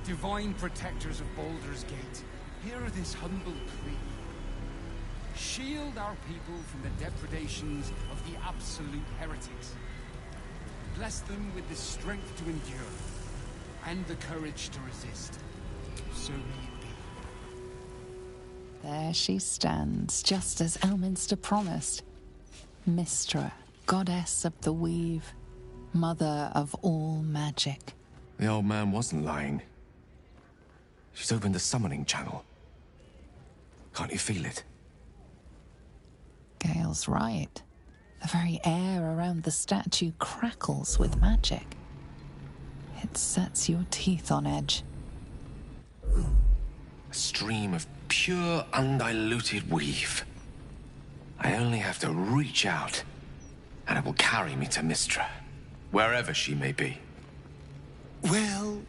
Divine protectors of Baldur's Gate, hear this humble plea. Shield our people from the depredations of the absolute heretics. Bless them with the strength to endure, and the courage to resist. So may it be. There she stands, just as Elminster promised. Mystra, goddess of the weave, mother of all magic. The old man wasn't lying. She's opened the summoning channel. Can't you feel it? Gale's right. The very air around the statue crackles with magic. It sets your teeth on edge. A stream of pure, undiluted weave. I only have to reach out, and it will carry me to Mystra, wherever she may be. Well,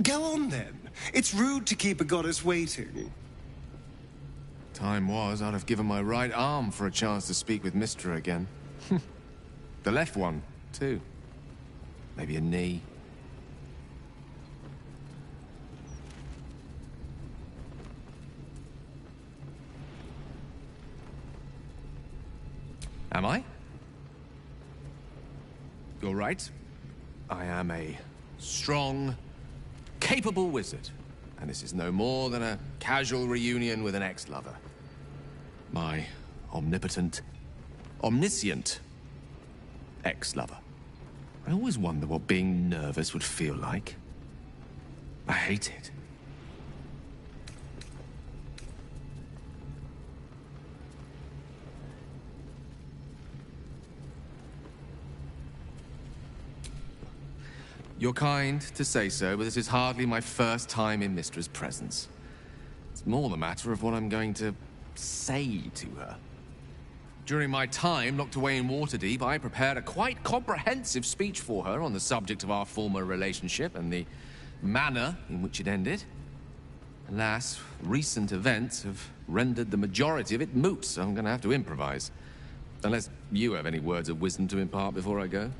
go on then. It's rude to keep a goddess waiting. Time was, I'd have given my right arm for a chance to speak with Mystra again. The left one, too. Maybe a knee. Am I? You're right. I am a strong, capable wizard. And this is no more than a casual reunion with an ex-lover. My omnipotent, omniscient ex-lover. I always wonder what being nervous would feel like. I hate it. You're kind to say so, but this is hardly my first time in Mystra's presence. It's more the matter of what I'm going to say to her. During my time locked away in Waterdeep, I prepared a quite comprehensive speech for her on the subject of our former relationship and the manner in which it ended. Alas, recent events have rendered the majority of it moot, so I'm going to have to improvise. Unless you have any words of wisdom to impart before I go.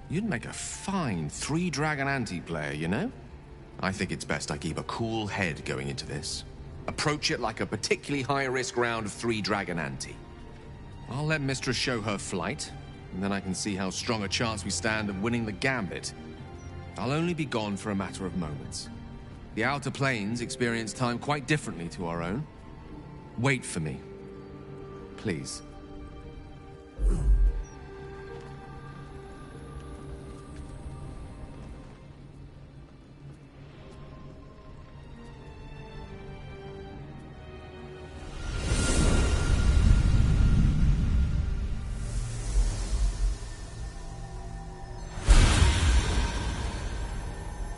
You'd make a fine three-dragon anti-player, you know? I think it's best I keep a cool head going into this. Approach it like a particularly high-risk round of three-dragon ante. I'll let Mystra show her flight, and then I can see how strong a chance we stand of winning the gambit. I'll only be gone for a matter of moments. The Outer Planes experience time quite differently to our own. Wait for me. Please.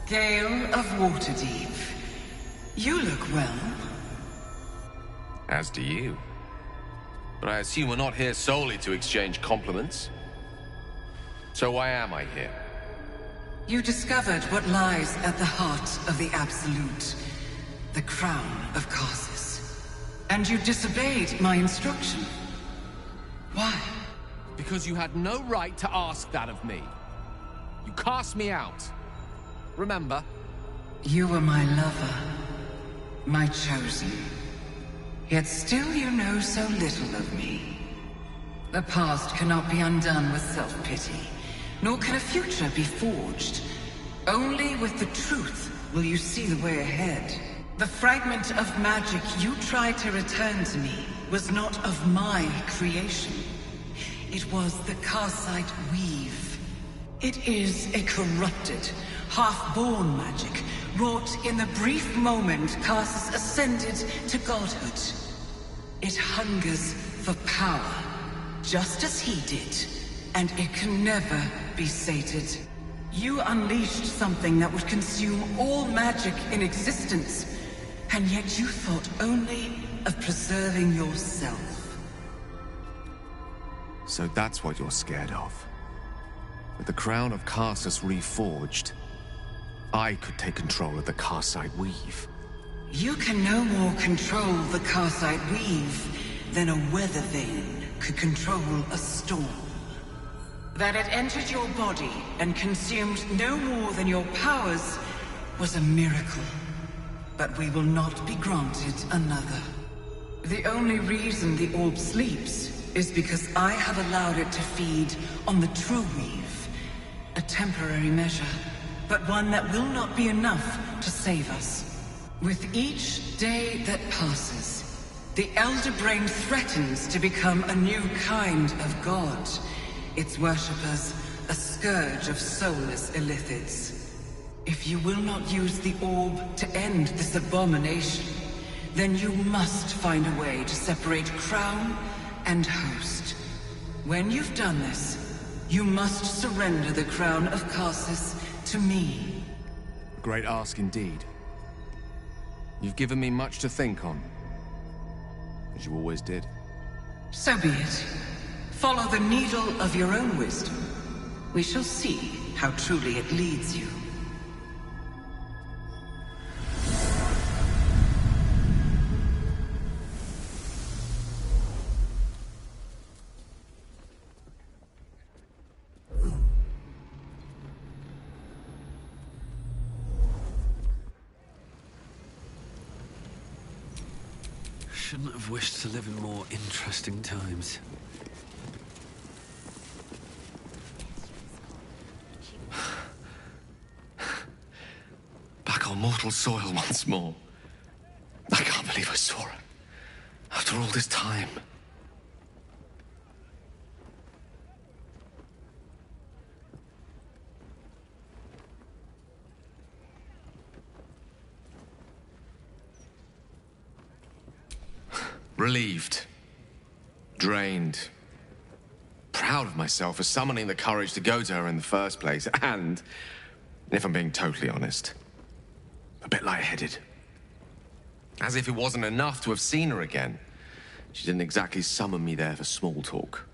Gale of Waterdeep. You look well. As do you. But I assume we're not here solely to exchange compliments. So why am I here? You discovered what lies at the heart of the Absolute, the crown of Karsus. And you disobeyed my instruction. because you had no right to ask that of me. You cast me out. Remember? You were my lover, my chosen. Yet still you know so little of me. The past cannot be undone with self-pity, nor can a future be forged. Only with the truth will you see the way ahead. The fragment of magic you tried to return to me was not of my creation. It was the Karsite Weave. It is a corrupted, half-born magic, wrought in the brief moment Karsus ascended to godhood. It hungers for power, just as he did, and it can never be sated. You unleashed something that would consume all magic in existence, and yet you thought only of preserving yourself. So that's what you're scared of. With the crown of Karsus reforged, I could take control of the Karsite Weave. You can no more control the Karsite Weave than a weather vane could control a storm. That it entered your body and consumed no more than your powers was a miracle. But we will not be granted another. The only reason the orb sleeps is because I have allowed it to feed on the true weave. A temporary measure, but one that will not be enough to save us. With each day that passes, the Elder Brain threatens to become a new kind of god. Its worshippers, a scourge of soulless illithids. If you will not use the orb to end this abomination, then you must find a way to separate crown and host. When you've done this, you must surrender the crown of Karsus to me. A great ask indeed. You've given me much to think on, as you always did. So be it. Follow the needle of your own wisdom. We shall see how truly it leads you. Shouldn't have wished to live in more interesting times. Back on mortal soil once more. I can't believe I saw her. After all this time. Relieved. Drained. Proud of myself for summoning the courage to go to her in the first place, and, if I'm being totally honest, a bit lightheaded. As if it wasn't enough to have seen her again. She didn't exactly summon me there for small talk.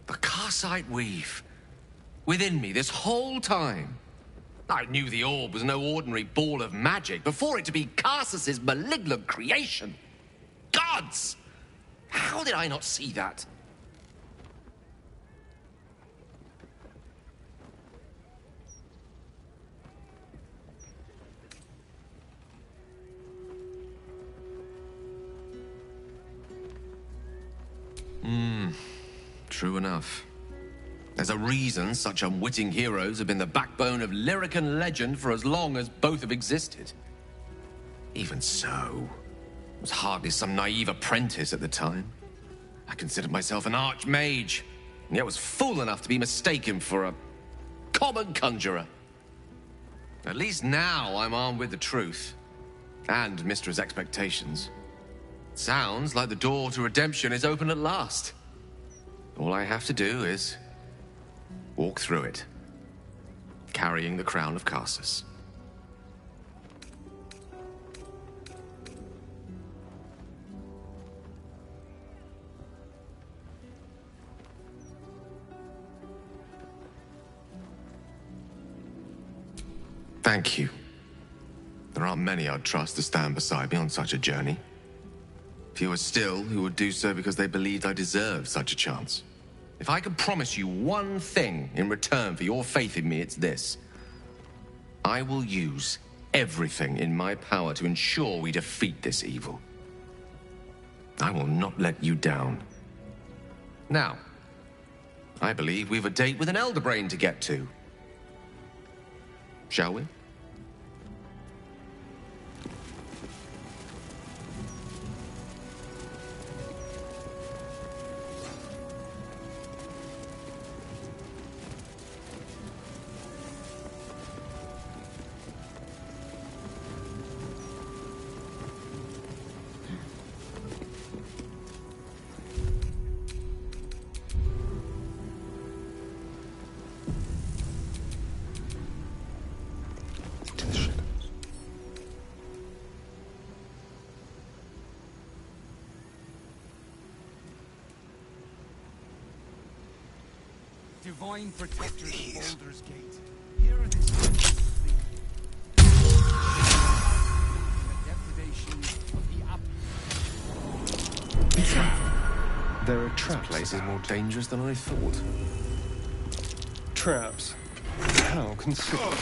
The Karsite Weave. Within me this whole time. I knew the orb was no ordinary ball of magic before it to be Karsus's malignant creation. Gods! How did I not see that? True enough. There's a reason such unwitting heroes have been the backbone of Lyrican legend for as long as both have existed. Even so, I was hardly some naive apprentice at the time. I considered myself an archmage, and yet was fool enough to be mistaken for a common conjurer. At least now I'm armed with the truth, and Mistra's expectations. Sounds like the door to redemption is open at last. All I have to do is walk through it, carrying the crown of Karsus. Thank you. There aren't many I'd trust to stand beside me on such a journey. Fewer still who would do so because they believed I deserved such a chance. If I could promise you one thing in return for your faith in me, it's this. I will use everything in my power to ensure we defeat this evil. I will not let you down. Now, I believe we've a date with an elder brain to get to. Shall we? Divine protectors of Baldur's Gate, hear this the depredation of the There are traps. This place is more dangerous than I thought. Traps. How considerate.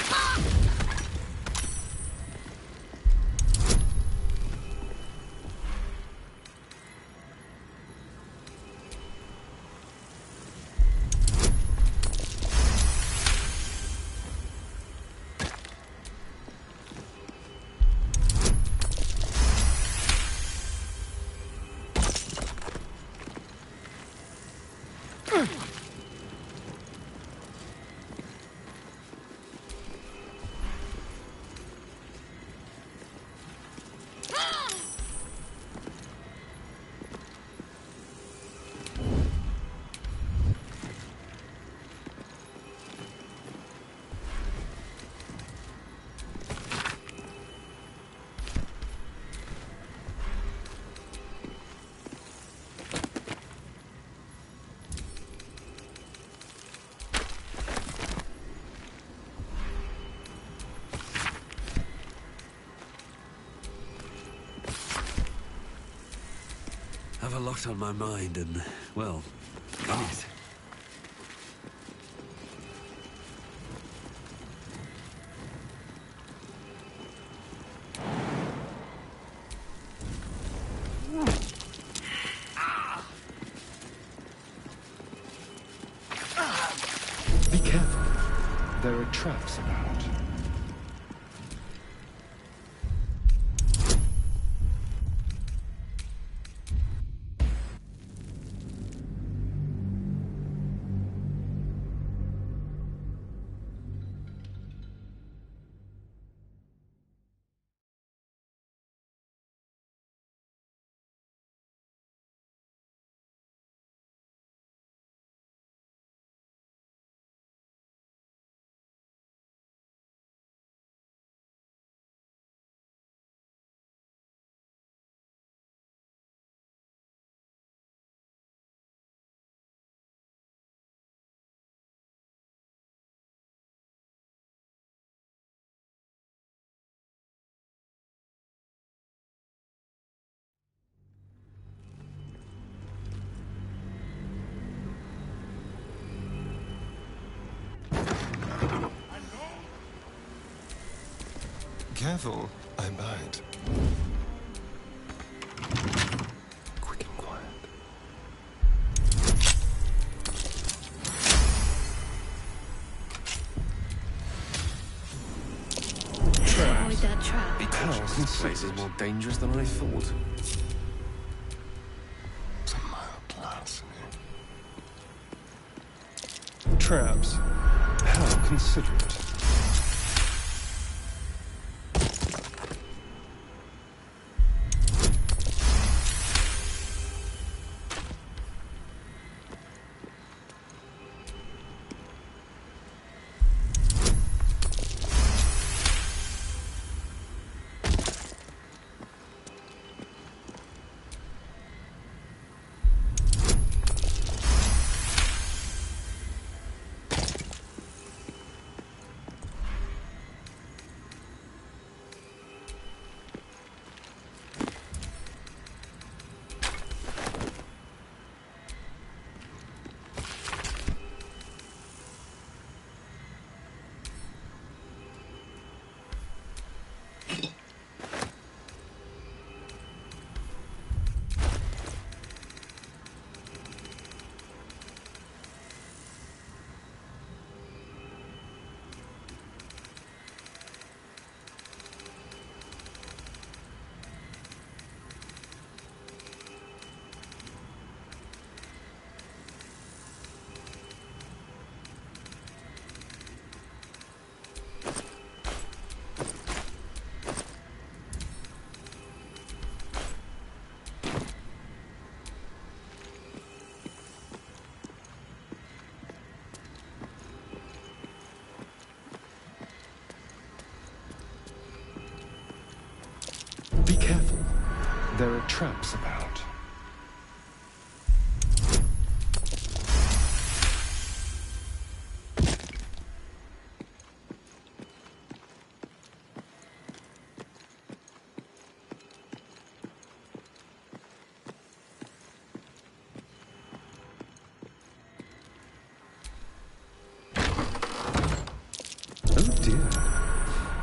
I have a lot on my mind and, well, got it. Be careful. There are traps about. Careful, I bite. Quick and quiet. Avoid that trap. This place is more dangerous than I thought. Some mild plants in here. Traps. How considerate. traps about. Oh dear.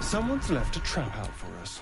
Someone's left a trap out for us.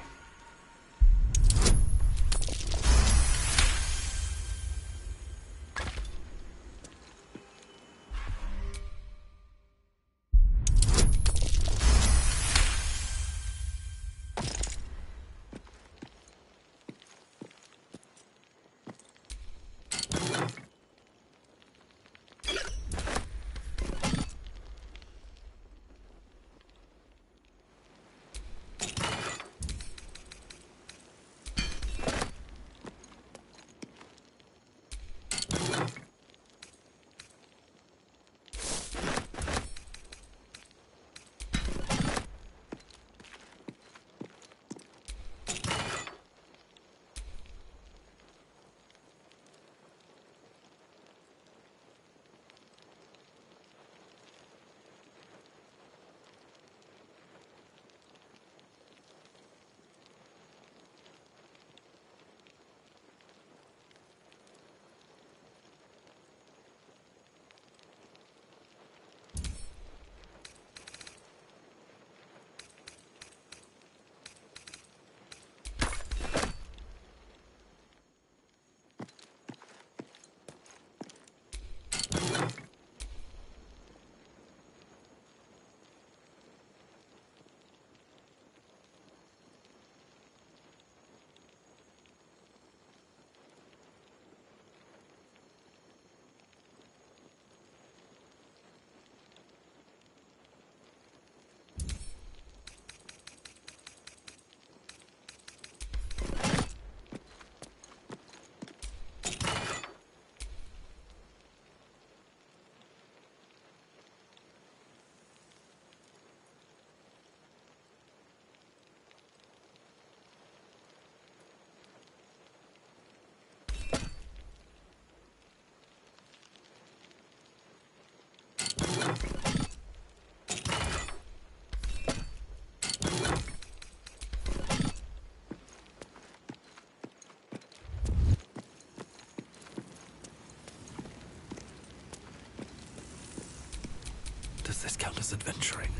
Does this count as adventuring?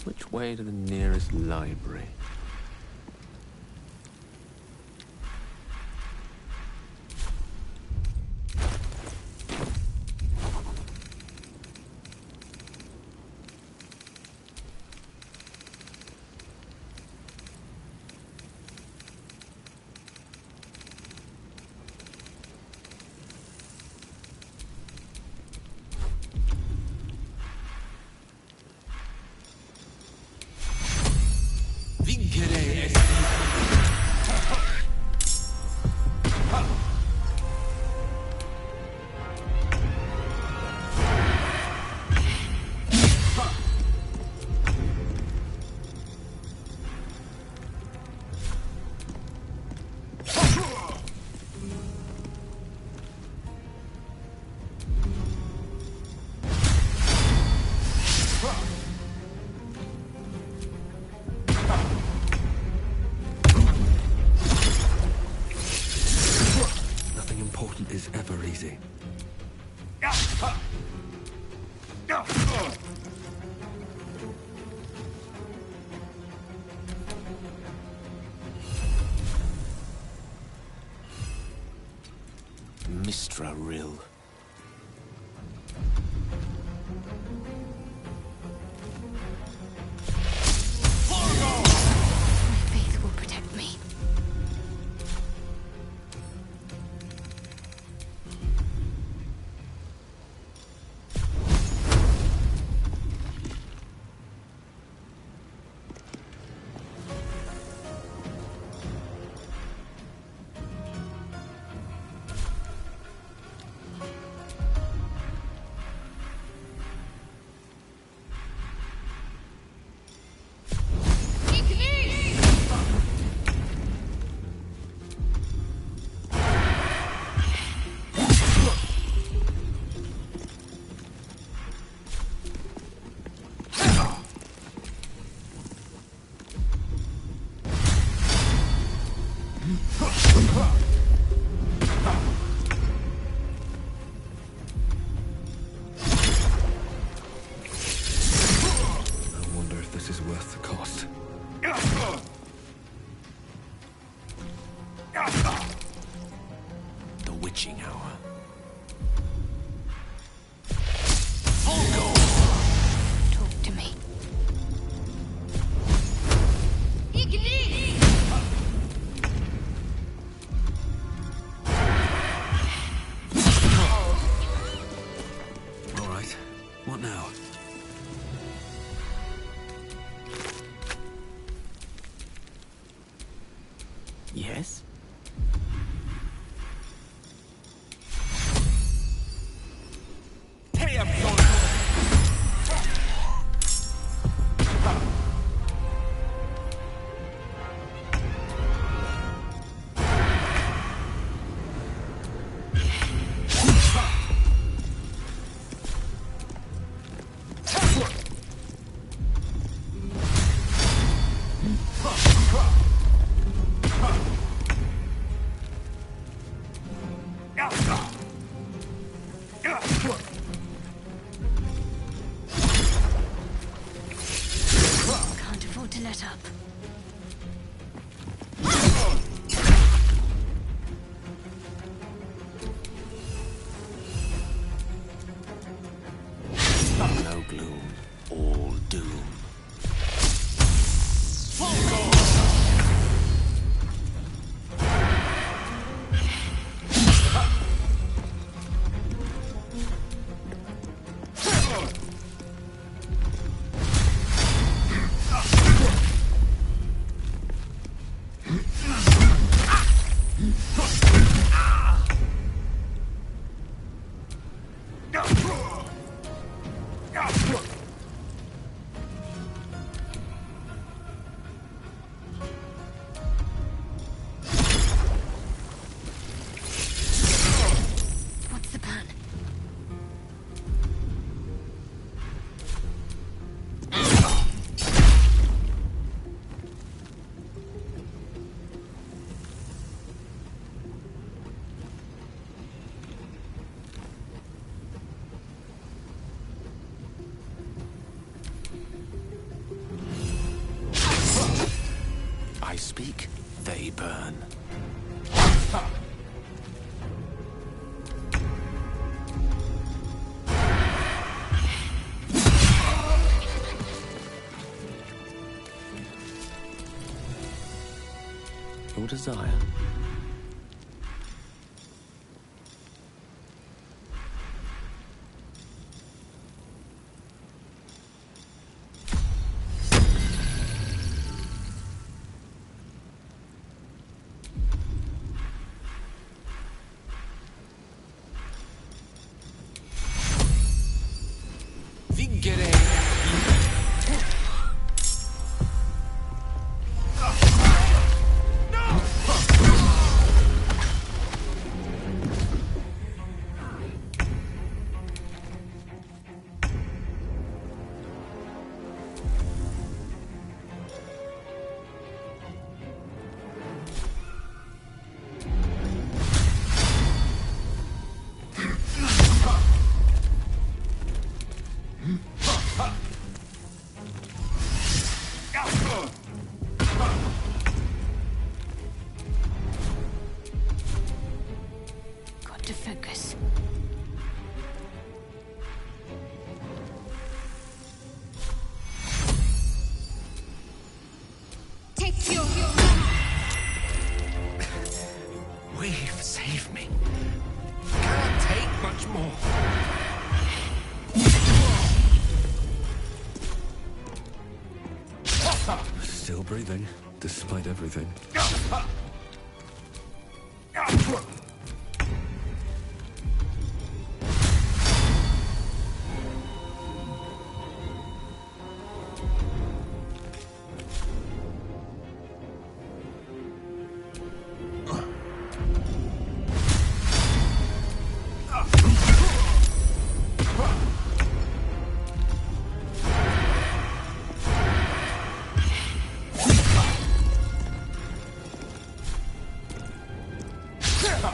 Which way to the nearest library? Nothing important is ever easy. Mistra Rill. My faith will protect me. witching hour. Talk to me. All right. What now? Yes? Can't afford to let up. No gloom, all doom. What's the plan? I speak, they burn. Your desire. Got to focus. Take your Weave, save me. Can't take much more. Still breathing, despite everything.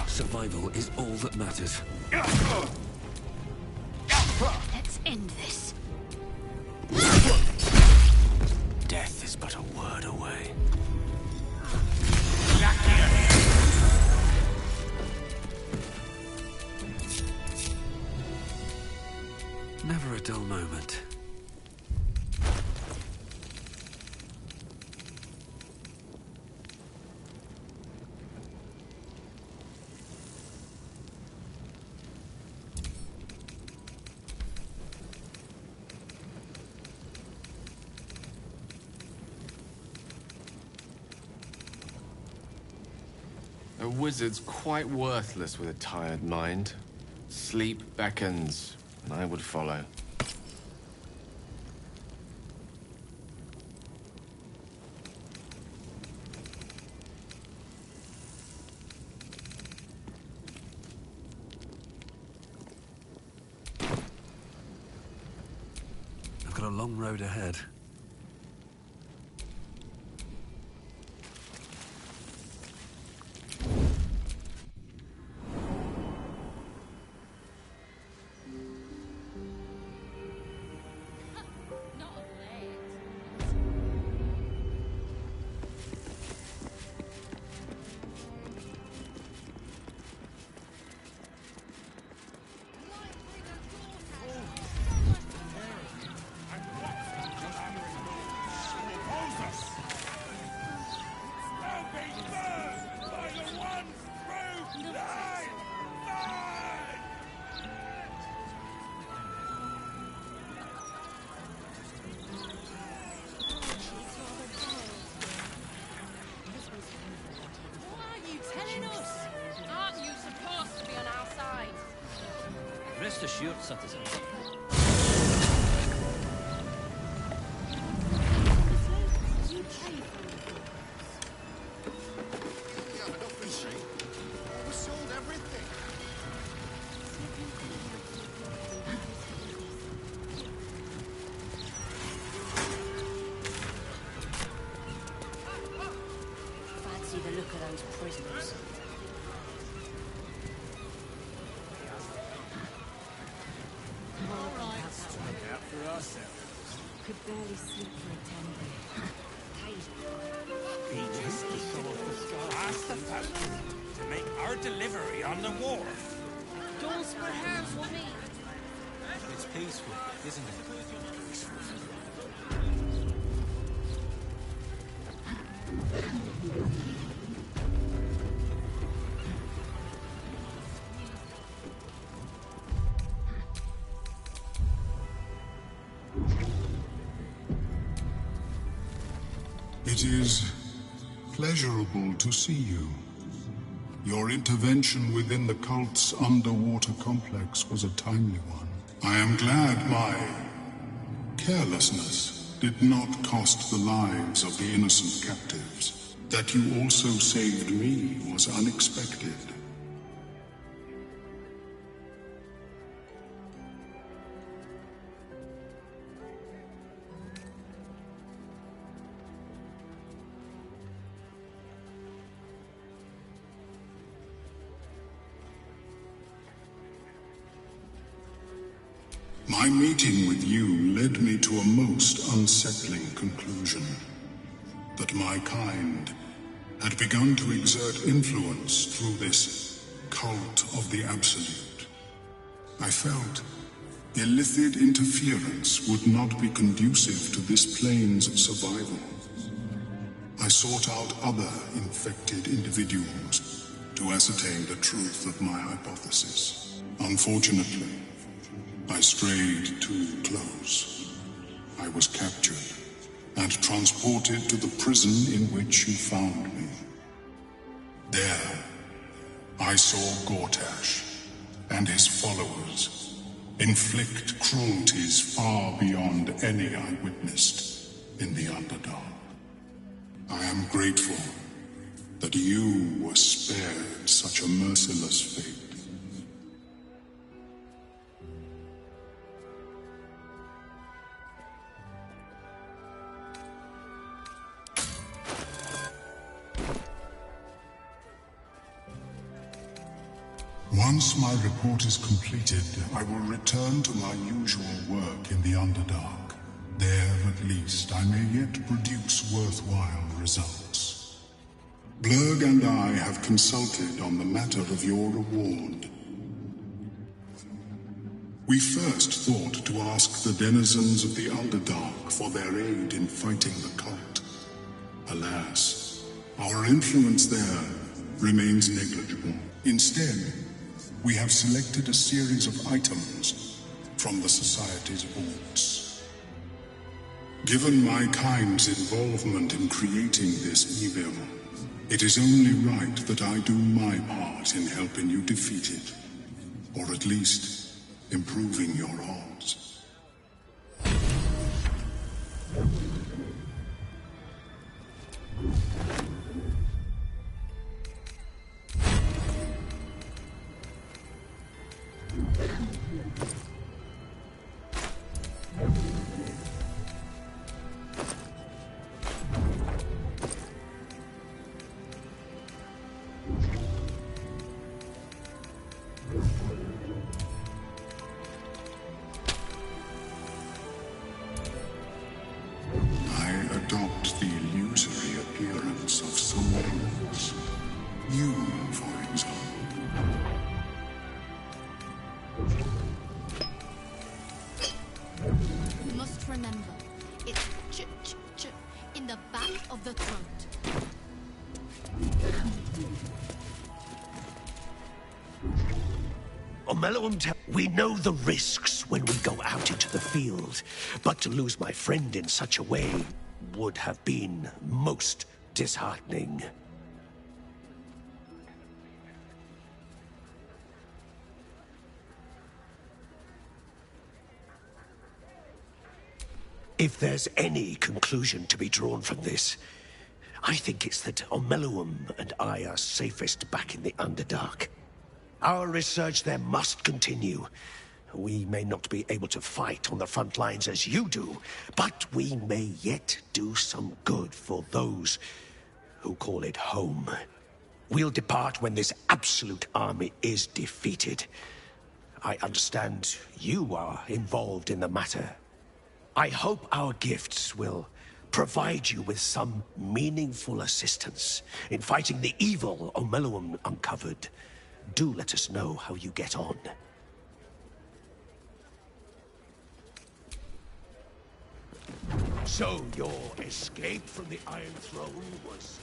Survival is all that matters. Let's end this. Death is but a word away. never a dull moment. A wizard's quite worthless with a tired mind. Sleep beckons, and I would follow. I've got a long road ahead. Rest assured, citizen. We sold everything. Fancy the look of those prisoners. Could barely sleep for a time. Ask the fountain to make our delivery on the wharf. Doors perhaps will be. It's peaceful, isn't it? It is pleasurable to see you. Your intervention within the cult's underwater complex was a timely one. I am glad my carelessness did not cost the lives of the innocent captives. That you also saved me was unexpected. My meeting with you led me to a most unsettling conclusion. That my kind had begun to exert influence through this cult of the Absolute. I felt illicit interference would not be conducive to this plane's survival. I sought out other infected individuals to ascertain the truth of my hypothesis. Unfortunately, I strayed too close. I was captured and transported to the prison in which you found me. There, I saw Gortash and his followers inflict cruelties far beyond any I witnessed in the Underdark. I am grateful that you were spared such a merciless fate. Once my report is completed, I will return to my usual work in the Underdark. There, at least, I may yet produce worthwhile results. Blurg and I have consulted on the matter of your reward. We first thought to ask the denizens of the Underdark for their aid in fighting the cult. Alas, our influence there remains negligible. Instead, we have selected a series of items from the Society's vaults. Given my kind's involvement in creating this evil, it is only right that I do my part in helping you defeat it, or at least improving your odds. Adopt the illusory appearance of someone else. You, for example. You must remember, it's ch-ch-ch in the back of the throat. We know the risks when we go out into the field, but to lose my friend in such a way would have been most disheartening. If there's any conclusion to be drawn from this, I think it's that Omeluum and I are safest back in the Underdark. Our research there must continue. We may not be able to fight on the front lines as you do, but we may yet do some good for those who call it home. We'll depart when this absolute army is defeated. I understand you are involved in the matter. I hope our gifts will provide you with some meaningful assistance in fighting the evil Omeluum uncovered. Do let us know how you get on. So your escape from the Iron Throne was...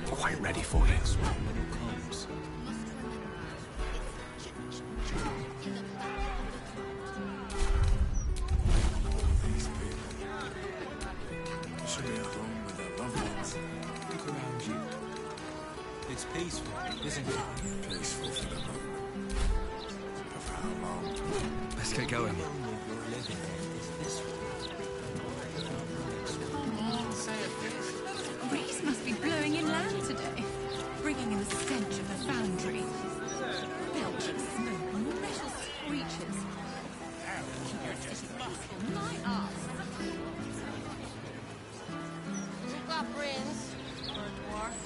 Quite ready for you. Should be at home with their loved ones. Look around you. It's peaceful, isn't it? Peaceful for the moment. But for how long? Let's get going. A breeze must be blowing inland today, bringing in the stench of the foundry. Belch of smoke and metal screeches. My ass. You got brains for a dwarf.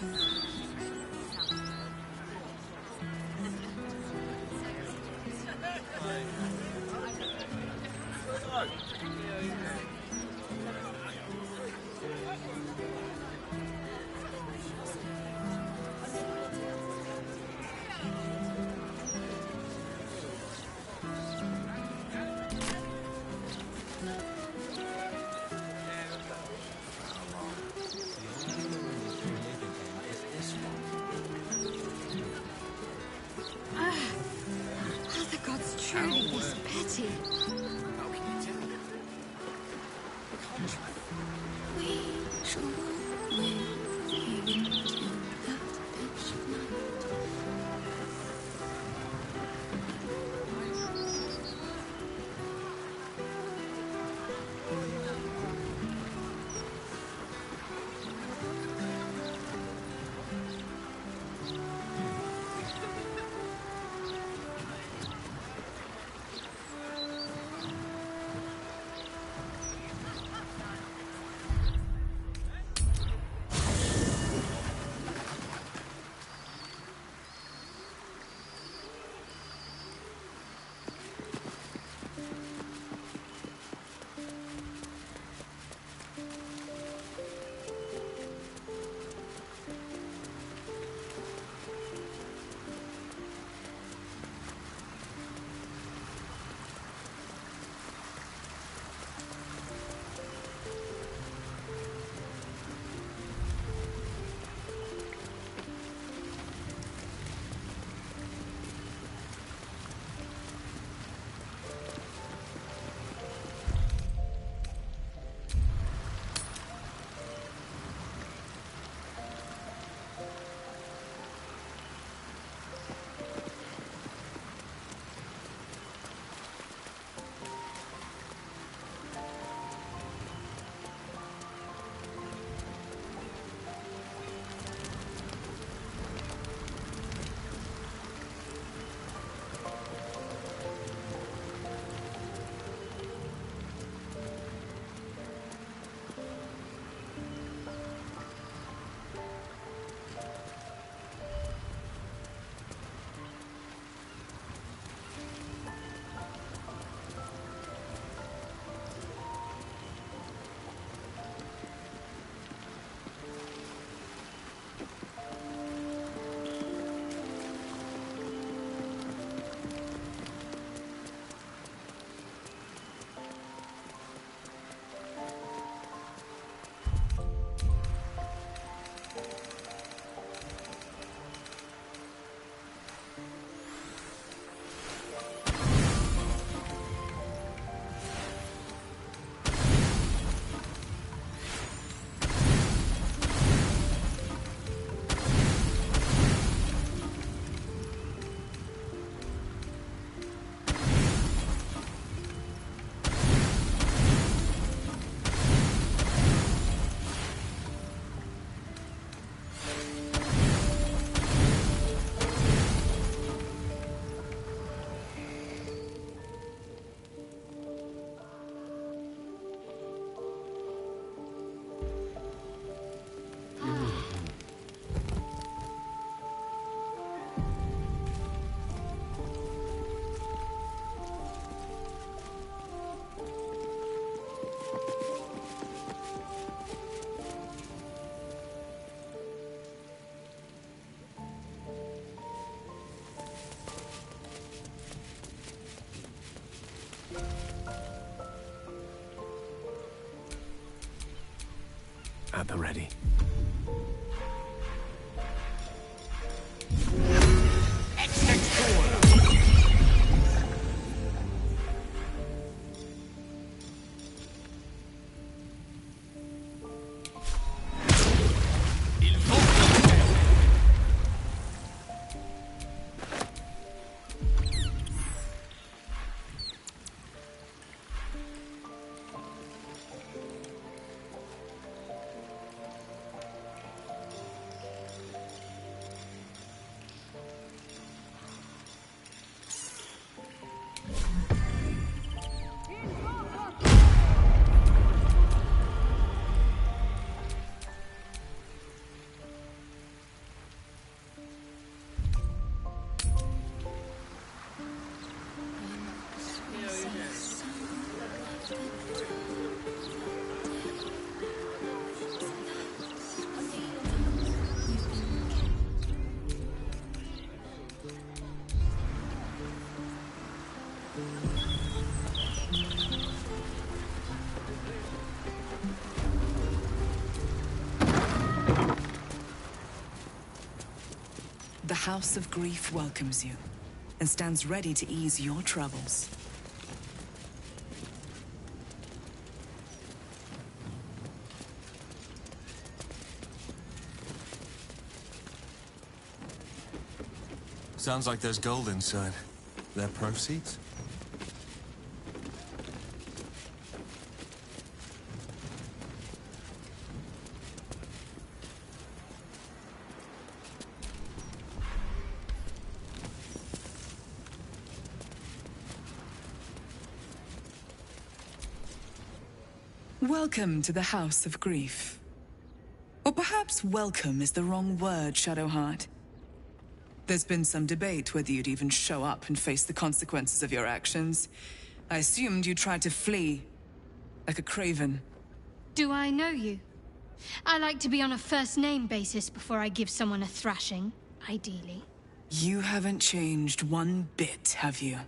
at the ready. The House of Grief welcomes you and stands ready to ease your troubles. Sounds like there's gold inside. Their proceeds? Welcome to the House of Grief. Or perhaps welcome is the wrong word, Shadowheart. There's been some debate whether you'd even show up and face the consequences of your actions. I assumed you tried to flee, like a craven. Do I know you? I like to be on a first-name basis before I give someone a thrashing, ideally. You haven't changed one bit, have you?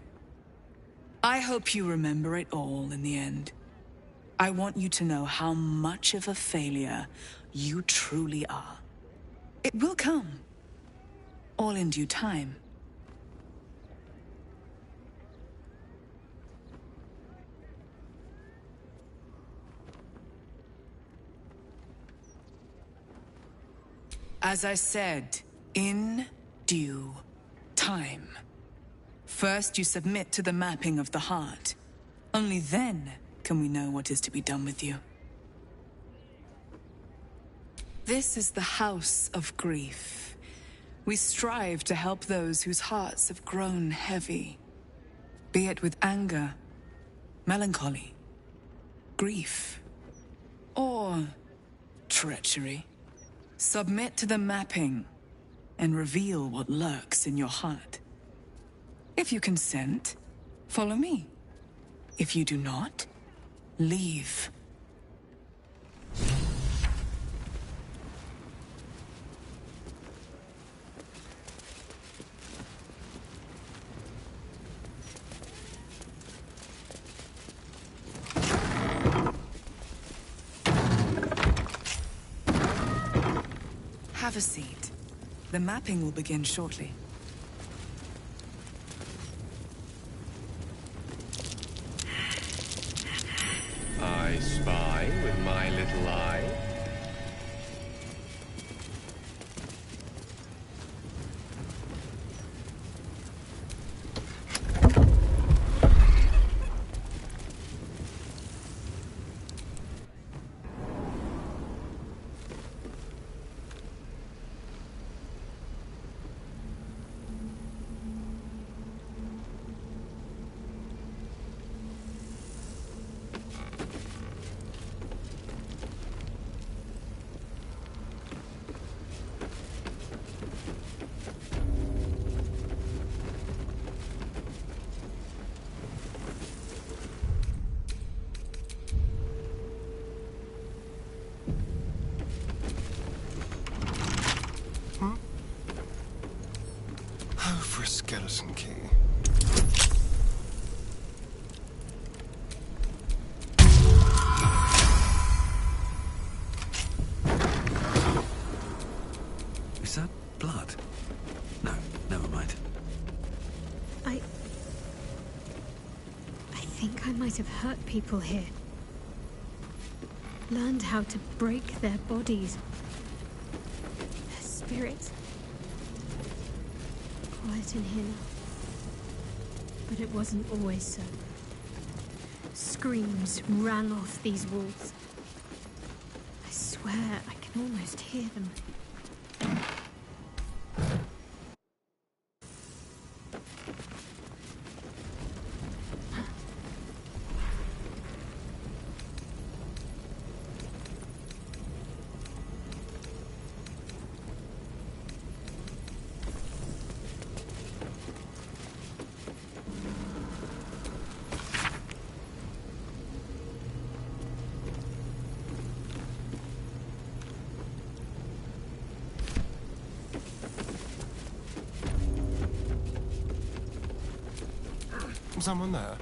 I hope you remember it all in the end. I want you to know how much of a failure you truly are. It will come. All in due time. As I said, in due time. First, you submit to the mapping of the heart. Only then can we know what is to be done with you. This is the House of Grief. We strive to help those whose hearts have grown heavy, be it with anger, melancholy, grief, or treachery. Submit to the mapping and reveal what lurks in your heart. If you consent, follow me. If you do not, leave. Have a seat. The mapping will begin shortly. I spy with my little eye. For a skeleton key. I might have hurt people here. Learned how to break their bodies. Their spirits. Quiet in here now. But it wasn't always so. Screams rang off these walls. I swear I can almost hear them. Someone there?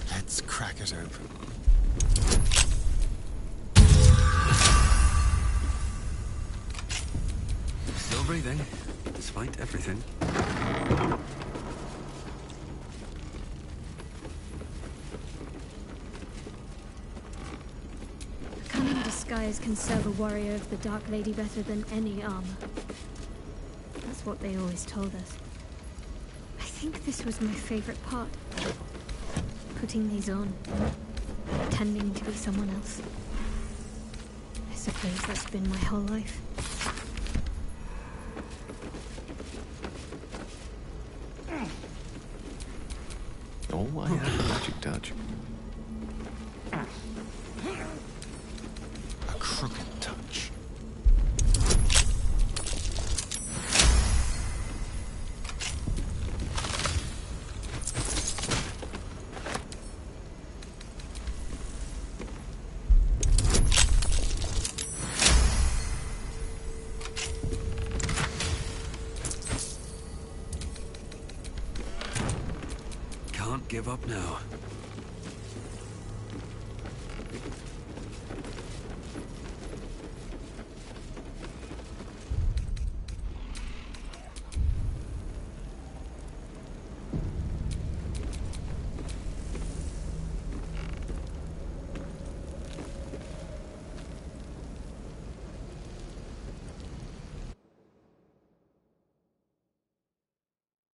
Let's crack it open. Still breathing, despite everything. A cunning disguise can serve a warrior of the Dark Lady better than any armor. That's what they always told us. I think this was my favorite part. Putting these on. Pretending to be someone else. I suppose that's been my whole life. Oh, I have a magic touch. A crooked touch. Can't give up now.